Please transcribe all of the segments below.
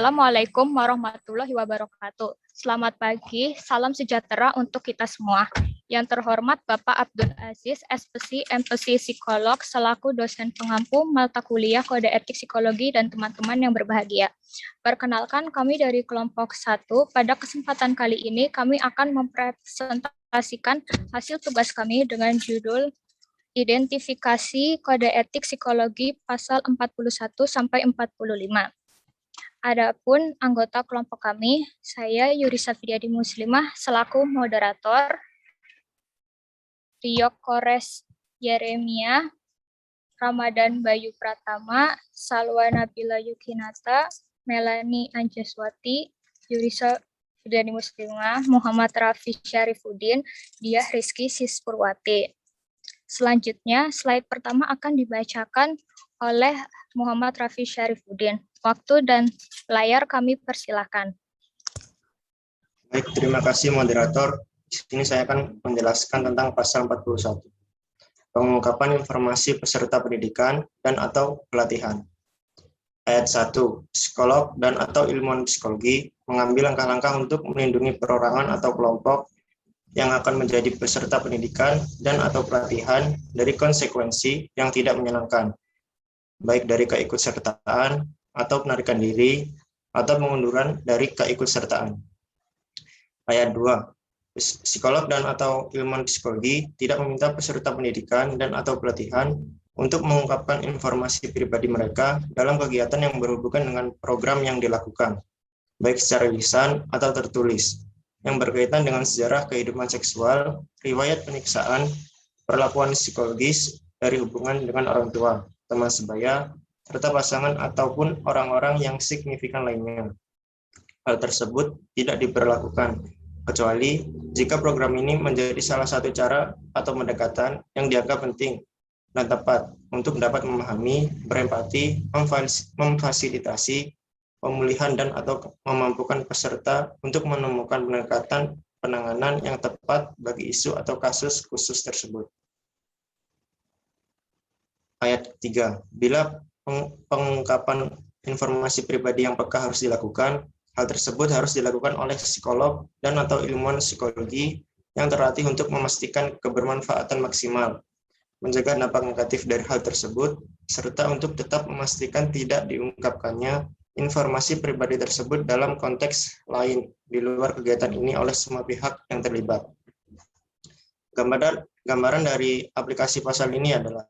Assalamualaikum warahmatullahi wabarakatuh. Selamat pagi, salam sejahtera untuk kita semua. Yang terhormat Bapak Abdul Aziz, SPC, MPC Psikolog, selaku dosen pengampu mata kuliah Kode Etik Psikologi dan teman-teman yang berbahagia. Perkenalkan, kami dari kelompok 1. Pada kesempatan kali ini, kami akan mempresentasikan hasil tugas kami dengan judul Identifikasi Kode Etik Psikologi pasal 41 sampai 45. Adapun anggota kelompok kami, saya Yuri Safriadi Muslimah selaku moderator, Rio Kores Yeremia, Ramadan Bayu Pratama, Salwa Nabila Yukinata, Melani Anjeswati, Yuri Safriadi Muslimah, Muhammad Rafi Syarifuddin, Diah Rizky Sispurwati. Selanjutnya, slide pertama akan dibacakan oleh Muhammad Rafi Syarifuddin. Waktu dan layar kami persilahkan. Baik, terima kasih moderator. Di sini saya akan menjelaskan tentang pasal 41. Pengungkapan informasi peserta pendidikan dan atau pelatihan. Ayat 1. Psikolog dan atau ilmuwan psikologi mengambil langkah-langkah untuk melindungi perorangan atau kelompok yang akan menjadi peserta pendidikan dan atau pelatihan dari konsekuensi yang tidak menyenangkan, baik dari keikutsertaan atau penarikan diri atau pengunduran dari keikutsertaan. Ayat 2. Psikolog dan atau ilmuwan psikologi tidak meminta peserta pendidikan dan atau pelatihan untuk mengungkapkan informasi pribadi mereka dalam kegiatan yang berhubungan dengan program yang dilakukan, baik secara lisan atau tertulis, yang berkaitan dengan sejarah kehidupan seksual, riwayat penyiksaan, perlakuan psikologis dari hubungan dengan orang tua, teman sebaya, serta pasangan ataupun orang-orang yang signifikan lainnya. Hal tersebut tidak diberlakukan, kecuali jika program ini menjadi salah satu cara atau pendekatan yang dianggap penting dan tepat untuk dapat memahami, berempati, memfasilitasi pemulihan dan atau memampukan peserta untuk menemukan pendekatan penanganan yang tepat bagi isu atau kasus khusus tersebut. Ayat 3. Bila pengungkapan informasi pribadi yang peka harus dilakukan, hal tersebut harus dilakukan oleh psikolog dan atau ilmuwan psikologi yang terlatih untuk memastikan kebermanfaatan maksimal, mencegah dampak negatif dari hal tersebut, serta untuk tetap memastikan tidak diungkapkannya informasi pribadi tersebut dalam konteks lain di luar kegiatan ini oleh semua pihak yang terlibat. Gambaran dari aplikasi pasal ini adalah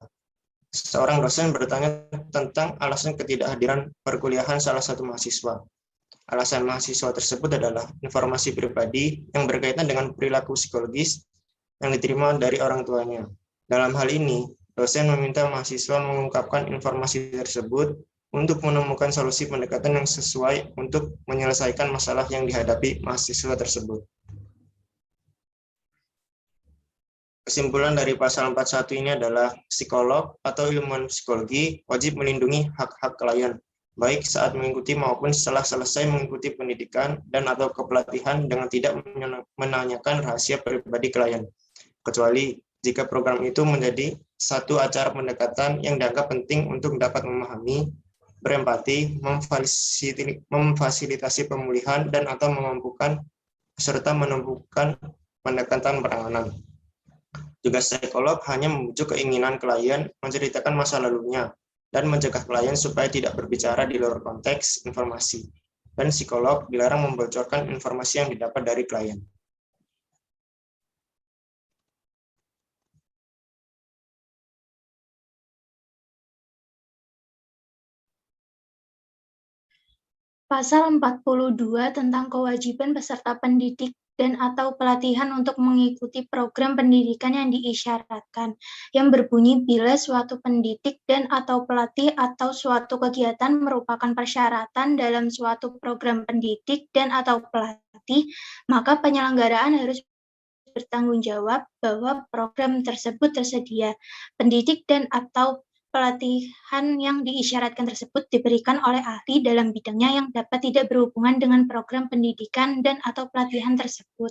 seorang dosen bertanya tentang alasan ketidakhadiran perkuliahan salah satu mahasiswa. Alasan mahasiswa tersebut adalah informasi pribadi yang berkaitan dengan perilaku psikologis yang diterima dari orang tuanya. Dalam hal ini, dosen meminta mahasiswa mengungkapkan informasi tersebut untuk menemukan solusi pendekatan yang sesuai untuk menyelesaikan masalah yang dihadapi mahasiswa tersebut. Kesimpulan dari pasal 41 ini adalah psikolog atau ilmuwan psikologi wajib melindungi hak-hak klien, baik saat mengikuti maupun setelah selesai mengikuti pendidikan dan atau kepelatihan dengan tidak menanyakan rahasia pribadi klien, kecuali jika program itu menjadi satu acara pendekatan yang dianggap penting untuk dapat memahami, berempati, memfasilitasi pemulihan dan atau memampukan peserta menemukan pendekatan penanganan. Tugas psikolog hanya membujuk keinginan klien menceritakan masa lalunya dan mencegah klien supaya tidak berbicara di luar konteks informasi. Dan psikolog dilarang membocorkan informasi yang didapat dari klien. Pasal 42 tentang kewajiban peserta pendidik dan atau pelatihan untuk mengikuti program pendidikan yang diisyaratkan, yang berbunyi bila suatu pendidik dan atau pelatih atau suatu kegiatan merupakan persyaratan dalam suatu program pendidik dan atau pelatih, maka penyelenggaraan harus bertanggung jawab bahwa program tersebut tersedia. Pendidik dan atau pelatihan yang diisyaratkan tersebut diberikan oleh ahli dalam bidangnya yang dapat tidak berhubungan dengan program pendidikan dan atau pelatihan tersebut.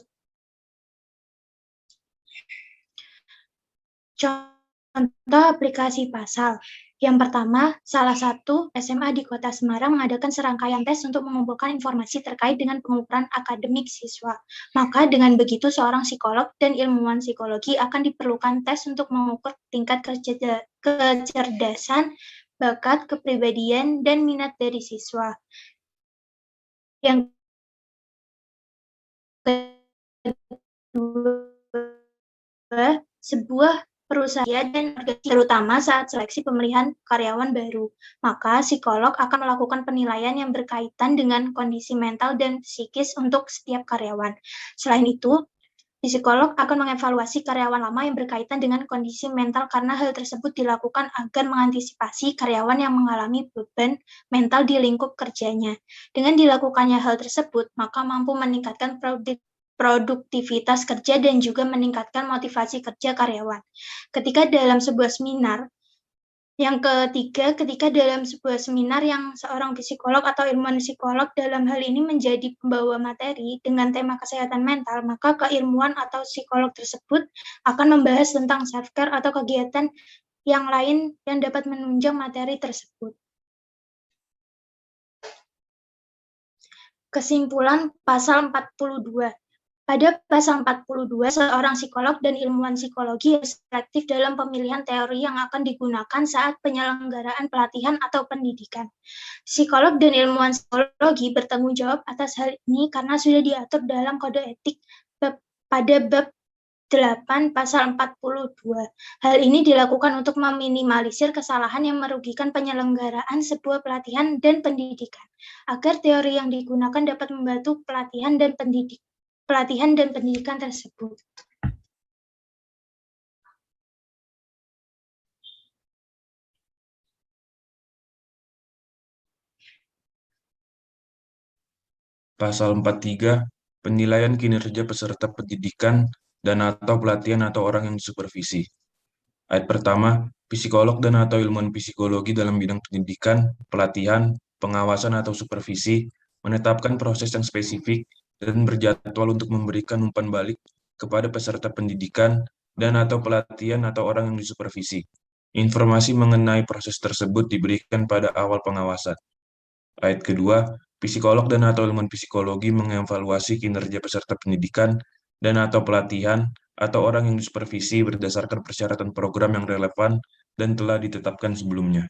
Contoh aplikasi pasal. Yang pertama, salah satu SMA di Kota Semarang mengadakan serangkaian tes untuk mengumpulkan informasi terkait dengan pengukuran akademik siswa. Maka dengan begitu seorang psikolog dan ilmuwan psikologi akan diperlukan tes untuk mengukur tingkat kecerdasan, bakat, kepribadian, dan minat dari siswa. Yang kedua, sebuah perusahaan dan organisasi, terutama saat seleksi pemilihan karyawan baru. Maka psikolog akan melakukan penilaian yang berkaitan dengan kondisi mental dan psikis untuk setiap karyawan. Selain itu, psikolog akan mengevaluasi karyawan lama yang berkaitan dengan kondisi mental karena hal tersebut dilakukan agar mengantisipasi karyawan yang mengalami beban mental di lingkup kerjanya. Dengan dilakukannya hal tersebut, maka mampu meningkatkan produktivitas kerja dan juga meningkatkan motivasi kerja karyawan. Ketika dalam sebuah seminar, yang ketiga, ketika dalam sebuah seminar yang seorang psikolog atau ilmuwan psikolog dalam hal ini menjadi pembawa materi dengan tema kesehatan mental, maka keilmuan atau psikolog tersebut akan membahas tentang self-care atau kegiatan yang lain yang dapat menunjang materi tersebut. Kesimpulan pasal 42. Pada pasal 42, seorang psikolog dan ilmuwan psikologi harus selektif dalam pemilihan teori yang akan digunakan saat penyelenggaraan pelatihan atau pendidikan. Psikolog dan ilmuwan psikologi bertanggung jawab atas hal ini karena sudah diatur dalam kode etik pada bab 8 pasal 42. Hal ini dilakukan untuk meminimalisir kesalahan yang merugikan penyelenggaraan sebuah pelatihan dan pendidikan, agar teori yang digunakan dapat membantu pelatihan dan pendidikan tersebut. Pasal 43, penilaian kinerja peserta pendidikan dan atau pelatihan atau orang yang disupervisi. Ayat pertama, psikolog dan atau ilmuwan psikologi dalam bidang pendidikan, pelatihan, pengawasan atau supervisi menetapkan proses yang spesifik dan berjadwal untuk memberikan umpan balik kepada peserta pendidikan dan atau pelatihan atau orang yang disupervisi. Informasi mengenai proses tersebut diberikan pada awal pengawasan. Ayat kedua, psikolog dan atau ilmuwan psikologi mengevaluasi kinerja peserta pendidikan dan atau pelatihan atau orang yang disupervisi berdasarkan persyaratan program yang relevan dan telah ditetapkan sebelumnya.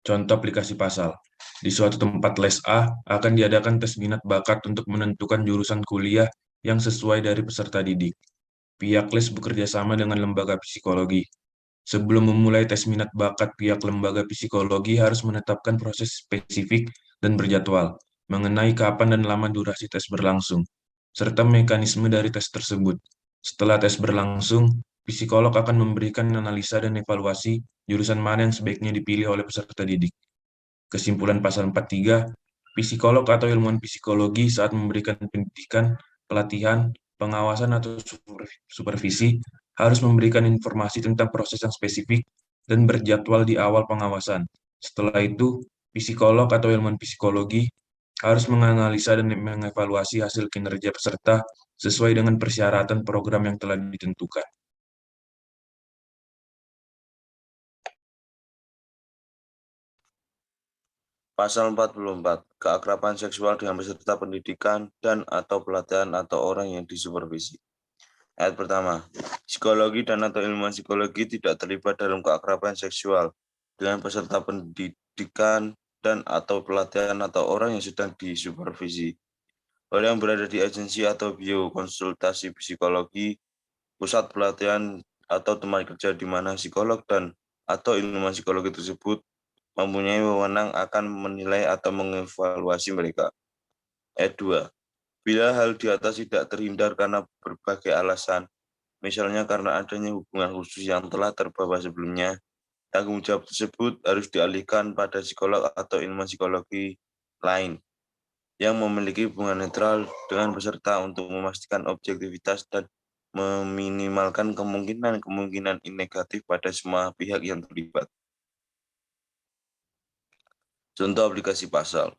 Contoh aplikasi pasal. Di suatu tempat les A akan diadakan tes minat bakat untuk menentukan jurusan kuliah yang sesuai dari peserta didik. Pihak les bekerja sama dengan lembaga psikologi. Sebelum memulai tes minat bakat, pihak lembaga psikologi harus menetapkan proses spesifik dan berjadwal mengenai kapan dan lama durasi tes berlangsung, serta mekanisme dari tes tersebut. Setelah tes berlangsung, psikolog akan memberikan analisa dan evaluasi jurusan mana yang sebaiknya dipilih oleh peserta didik. Kesimpulan pasal 43, psikolog atau ilmuwan psikologi saat memberikan pendidikan, pelatihan, pengawasan atau supervisi harus memberikan informasi tentang proses yang spesifik dan berjadwal di awal pengawasan. Setelah itu, psikolog atau ilmuwan psikologi harus menganalisa dan mengevaluasi hasil kinerja peserta sesuai dengan persyaratan program yang telah ditentukan. Pasal 44, keakraban seksual dengan peserta pendidikan dan atau pelatihan atau orang yang disupervisi. Ayat pertama, psikologi dan atau ilmuwan psikologi tidak terlibat dalam keakraban seksual dengan peserta pendidikan dan atau pelatihan atau orang yang sedang disupervisi. Orang yang berada di agensi atau biokonsultasi psikologi, pusat pelatihan atau tempat kerja di mana psikolog dan atau ilmuwan psikologi tersebut mempunyai wewenang akan menilai atau mengevaluasi mereka. Ayat 2. Bila hal di atas tidak terhindar karena berbagai alasan, misalnya karena adanya hubungan khusus yang telah terbawa sebelumnya, tanggung jawab tersebut harus dialihkan pada psikolog atau ilmuwan psikologi lain yang memiliki hubungan netral dengan peserta untuk memastikan objektivitas dan meminimalkan kemungkinan-kemungkinan negatif pada semua pihak yang terlibat. Contoh aplikasi pasal.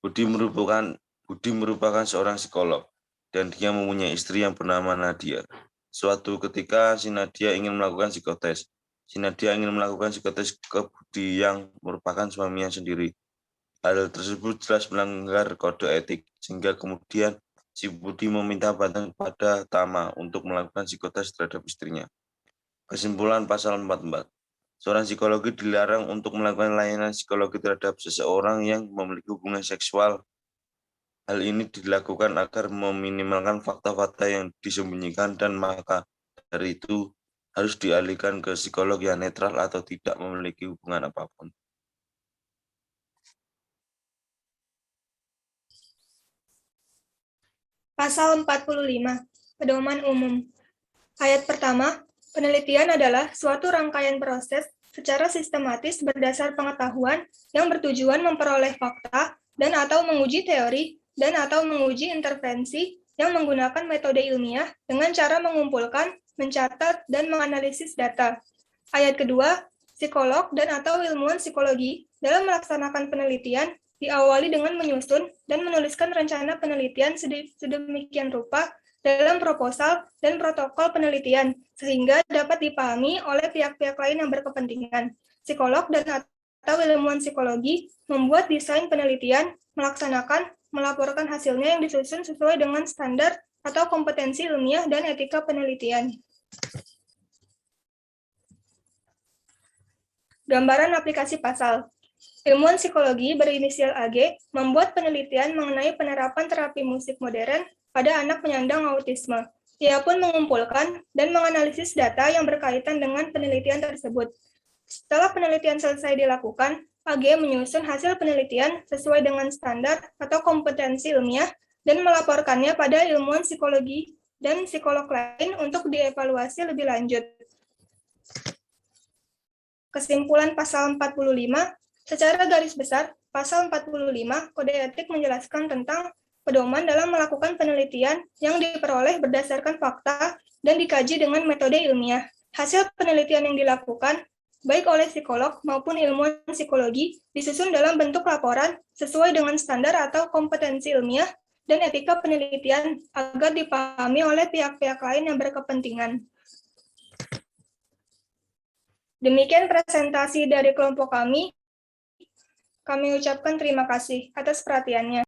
Budi merupakan seorang psikolog dan dia mempunyai istri yang bernama Nadia. Suatu ketika si Nadia ingin melakukan psikotes. si Nadia ingin melakukan psikotes ke Budi yang merupakan suaminya sendiri. Hal tersebut jelas melanggar kode etik, sehingga kemudian si Budi meminta bantuan kepada Tama untuk melakukan psikotes terhadap istrinya. Kesimpulan pasal 44. Seorang psikologi dilarang untuk melakukan layanan psikologi terhadap seseorang yang memiliki hubungan seksual. Hal ini dilakukan agar meminimalkan fakta-fakta yang disembunyikan dan maka dari itu harus dialihkan ke psikolog yang netral atau tidak memiliki hubungan apapun. Pasal 45, Pedoman Umum. Ayat pertama, penelitian adalah suatu rangkaian proses secara sistematis berdasar pengetahuan yang bertujuan memperoleh fakta dan atau menguji teori dan atau menguji intervensi yang menggunakan metode ilmiah dengan cara mengumpulkan, mencatat, dan menganalisis data. Ayat kedua, psikolog dan atau ilmuwan psikologi dalam melaksanakan penelitian diawali dengan menyusun dan menuliskan rencana penelitian sedemikian rupa dalam proposal dan protokol penelitian, sehingga dapat dipahami oleh pihak-pihak lain yang berkepentingan. Psikolog dan atau ilmuwan psikologi membuat desain penelitian, melaksanakan, melaporkan hasilnya yang disusun sesuai dengan standar atau kompetensi ilmiah dan etika penelitian. Gambaran aplikasi pasal. Ilmuwan psikologi berinisial AG membuat penelitian mengenai penerapan terapi musik modern pada anak penyandang autisme. Ia pun mengumpulkan dan menganalisis data yang berkaitan dengan penelitian tersebut. Setelah penelitian selesai dilakukan, AG menyusun hasil penelitian sesuai dengan standar atau kompetensi ilmiah dan melaporkannya pada ilmuwan psikologi dan psikolog lain untuk dievaluasi lebih lanjut. Kesimpulan pasal 45, secara garis besar, pasal 45 Kode Etik menjelaskan tentang pedoman dalam melakukan penelitian yang diperoleh berdasarkan fakta dan dikaji dengan metode ilmiah. Hasil penelitian yang dilakukan, baik oleh psikolog maupun ilmuwan psikologi, disusun dalam bentuk laporan sesuai dengan standar atau kompetensi ilmiah dan etika penelitian agar dipahami oleh pihak-pihak lain yang berkepentingan. Demikian presentasi dari kelompok kami. Kami ucapkan terima kasih atas perhatiannya.